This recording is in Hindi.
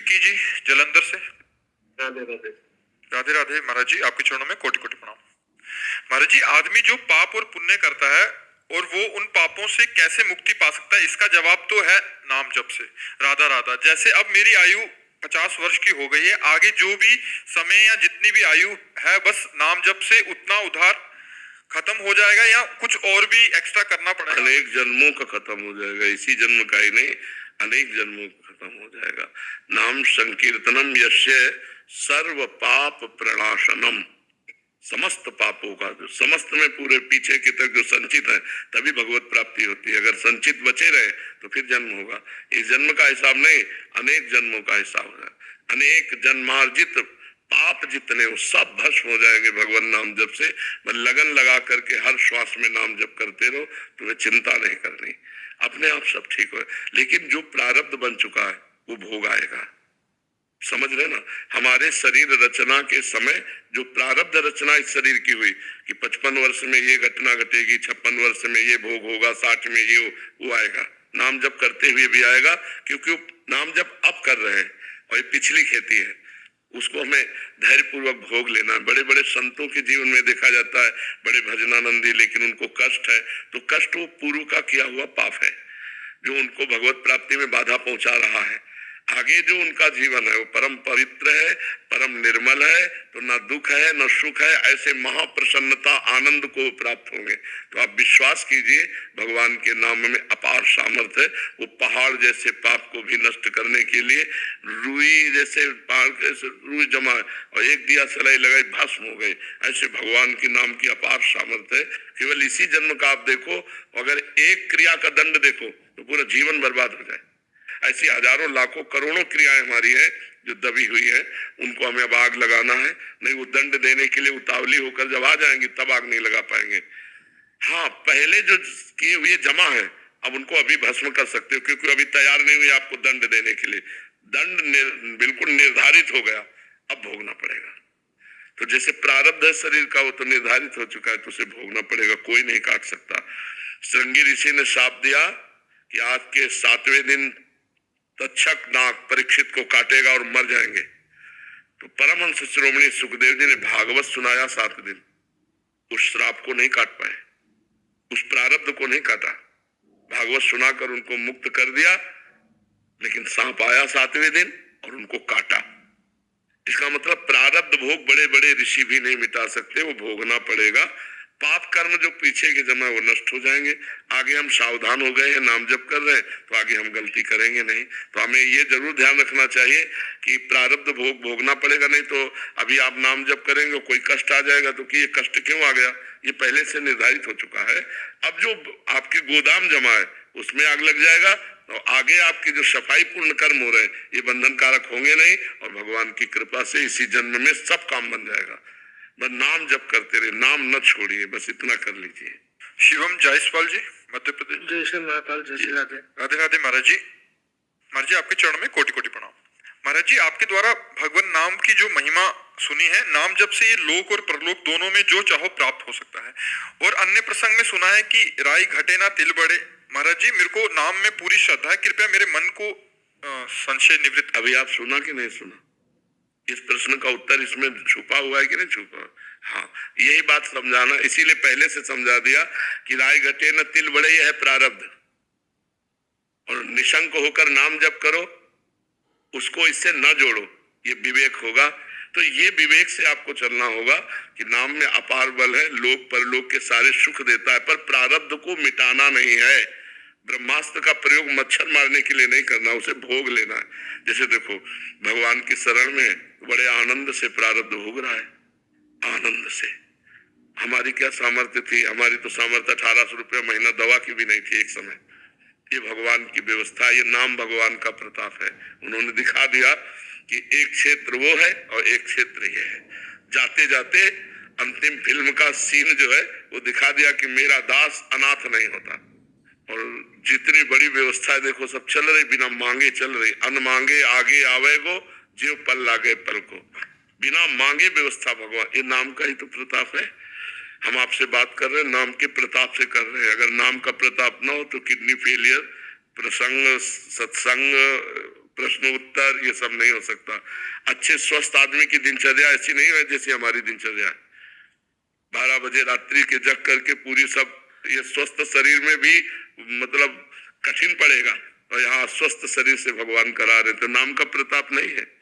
विक्की जी जलंधर से। राधे राधे। राधे राधे महाराज जी, आपके चरणों में कोटि कोटि प्रणाम। महाराज जी, आदमी जो पाप और पुण्य करता है और वो उन पापों से कैसे मुक्ति पा सकता है, इसका जवाब तो है नाम जप से। राधा राधा। जैसे अब मेरी आयु 50 वर्ष की हो गई है, आगे जो भी समय या जितनी भी आयु है, बस नाम जप से उतना उधार खत्म हो जाएगा या कुछ और भी एक्स्ट्रा करना पड़ेगा? अनेक जन्मों का खत्म हो जाएगा, इसी जन्म का ही नहीं, अनेक जन्मों का खत्म हो जाएगा। नाम संकीर्तनम यस्य सर्व पाप प्रणाशनम। समस्त पापों का जो समस्त में पूरे पीछे की तक जो संचित है, तभी भगवत प्राप्ति होती है। अगर संचित बचे रहे तो फिर जन्म होगा। इस जन्म का हिसाब नहीं, अनेक जन्मों का हिसाब है। अनेक जन्मार्जित पाप जितने वो सब भस्म हो जाएंगे भगवान नाम जप से। लगन लगा करके हर श्वास में नाम जप करते रहो, तुम्हें चिंता नहीं करनी, अपने आप सब ठीक हो। लेकिन जो प्रारब्ध बन चुका है वो भोग आएगा, समझ रहे ना। हमारे शरीर रचना के समय जो प्रारब्ध रचना इस शरीर की हुई कि 55 वर्ष में ये घटना घटेगी, 56 वर्ष में ये भोग होगा, 60 में ये वो आएगा। नाम जप करते हुए भी आएगा, क्योंकि नाम जप अब कर रहे हैं और ये पिछली खेती है, उसको हमें धैर्य पूर्वक भोग लेना है। बड़े बड़े संतों के जीवन में देखा जाता है, बड़े भजनानंदी, लेकिन उनको कष्ट है, तो कष्ट वो पूर्व का किया हुआ पाप है जो उनको भगवत प्राप्ति में बाधा पहुंचा रहा है। आगे जो उनका जीवन है वो परम पवित्र है, परम निर्मल है, तो ना दुख है न सुख है, ऐसे महाप्रसन्नता आनंद को प्राप्त होंगे। तो आप विश्वास कीजिए, भगवान के नाम में अपार सामर्थ्य है। वो पहाड़ जैसे पाप को भी नष्ट करने के लिए रुई जैसे पहाड़ के रुई जमा और एक दिया सलाई लगाई भस्म हो गए, ऐसे भगवान के नाम की अपार सामर्थ्य है। केवल इसी जन्म का आप देखो, अगर एक क्रिया का दंड देखो तो पूरा जीवन बर्बाद हो जाए। ऐसी हजारों लाखों करोड़ों क्रियाएं हमारी है जो दबी हुई है, उनको हमें अब आग लगाना है। नहीं, वो दंड देने के लिए उतावली होकर जब आ जाएंगे तब आग नहीं लगा पाएंगे। हाँ, पहले जो किए हुए जमा है अब उनको अभी भस्म कर सकते हो, क्योंकि अभी तैयार नहीं हुए आपको दंड देने के लिए। दंड बिल्कुल निर्धारित हो गया, अब भोगना पड़ेगा। तो जैसे प्रारब्ध है शरीर का, वो तो निर्धारित हो चुका है, तो उसे भोगना पड़ेगा, कोई नहीं काट सकता। श्रृंगी ऋषि ने शाप दिया कि आज के 7वें दिन तक्षक नाग परीक्षित को काटेगा और मर जाएंगे। तो परमहंस शिरोमणि सुखदेव जी ने भागवत सुनाया 7 दिन, उस श्राप को नहीं काट पाए, उस प्रारब्ध को नहीं काटा। भागवत सुनाकर उनको मुक्त कर दिया, लेकिन सांप आया 7वें दिन और उनको काटा। इसका मतलब प्रारब्ध भोग बड़े बड़े ऋषि भी नहीं मिटा सकते, वो भोगना पड़ेगा। पाप कर्म जो पीछे के जमा वो नष्ट हो जाएंगे। आगे हम सावधान हो गए हैं, नाम जप कर रहे हैं, तो आगे हम गलती करेंगे नहीं। तो हमें ये जरूर ध्यान रखना चाहिए कि प्रारब्ध भोग भोगना पड़ेगा, नहीं तो अभी आप नाम जप करेंगे कोई कष्ट आ जाएगा तो कि ये कष्ट क्यों आ गया, ये पहले से निर्धारित हो चुका है। अब जो आपके गोदाम जमा है उसमें आग लग जाएगा, तो आगे आपके जो सफाई पूर्ण कर्म हो रहे हैं ये बंधन कारक होंगे नहीं, और भगवान की कृपा से इसी जन्म में सब काम बन जाएगा। बस नाम जप करते रहे, नाम न छोड़िए, बस इतना कर लीजिए। शिवम जायसवाल जी, मध्य प्रदेश। जय श्री महाकाल, जय श्री राधे। राधे राधे महाराज जी। महाराज जी, आपके चरण में कोटि कोटि प्रणाम। महाराज जी, आपके द्वारा भगवान नाम की जो महिमा सुनी है, नाम जब से ये लोक और परलोक दोनों में जो चाहो प्राप्त हो सकता है। और अन्य प्रसंग में सुना है कि राई घटे ना तिल बढ़े। महाराज जी, मेरे को नाम में पूरी श्रद्धा है, कृपया मेरे मन को संशय निवृत्त। अभी आप सुना कि नहीं सुना? इस प्रश्न का उत्तर इसमें छुपा हुआ है कि नहीं छुपा? हाँ, यही बात समझाना, इसीलिए पहले से समझा दिया कि राय घटे न तिल बढ़े, यह है प्रारब्ध। और निशंक होकर नाम जप करो, उसको इससे न जोड़ो, ये विवेक होगा। तो ये विवेक से आपको चलना होगा कि नाम में अपार बल है, लोक परलोक के सारे सुख देता है, पर प्रारब्ध को मिटाना नहीं है। ब्रह्मास्त्र का प्रयोग मच्छर मारने के लिए नहीं करना, उसे भोग लेना है। जैसे देखो, भगवान की शरण में बड़े आनंद से प्रारब्ध भोग रहा है, आनंद से। हमारी क्या सामर्थ्य थी? हमारी तो सामर्थ्य 1800 रुपया महीना दवा की भी नहीं थी एक समय। ये भगवान की व्यवस्था, ये नाम भगवान का प्रताप है। उन्होंने दिखा दिया कि एक क्षेत्र वो है और एक क्षेत्र ये है। जाते जाते अंतिम फिल्म का सीन जो है वो दिखा दिया कि मेरा दास अनाथ नहीं होता। और जितनी बड़ी व्यवस्था है देखो, सब चल रही, बिना मांगे चल रही। अन मांगे आगे आवेगो, जीव पल लागे पल को। बिना मांगे व्यवस्था भगवान, ये नाम का ही तो प्रताप है। हम आपसे बात कर रहे हैं, नाम के प्रताप से कर रहे हैं। अगर नाम का प्रताप ना हो तो किडनी फेलियर, प्रसंग, सत्संग, प्रश्न उत्तर ये सब नहीं हो सकता। अच्छे स्वस्थ आदमी की दिनचर्या ऐसी नहीं है जैसी हमारी दिनचर्या है। 12 बजे रात्रि के जग करके पूरी सब, ये स्वस्थ शरीर में भी मतलब कठिन पड़ेगा, और यहाँ स्वस्थ शरीर से भगवान करा रहे, तो नाम का प्रताप नहीं है।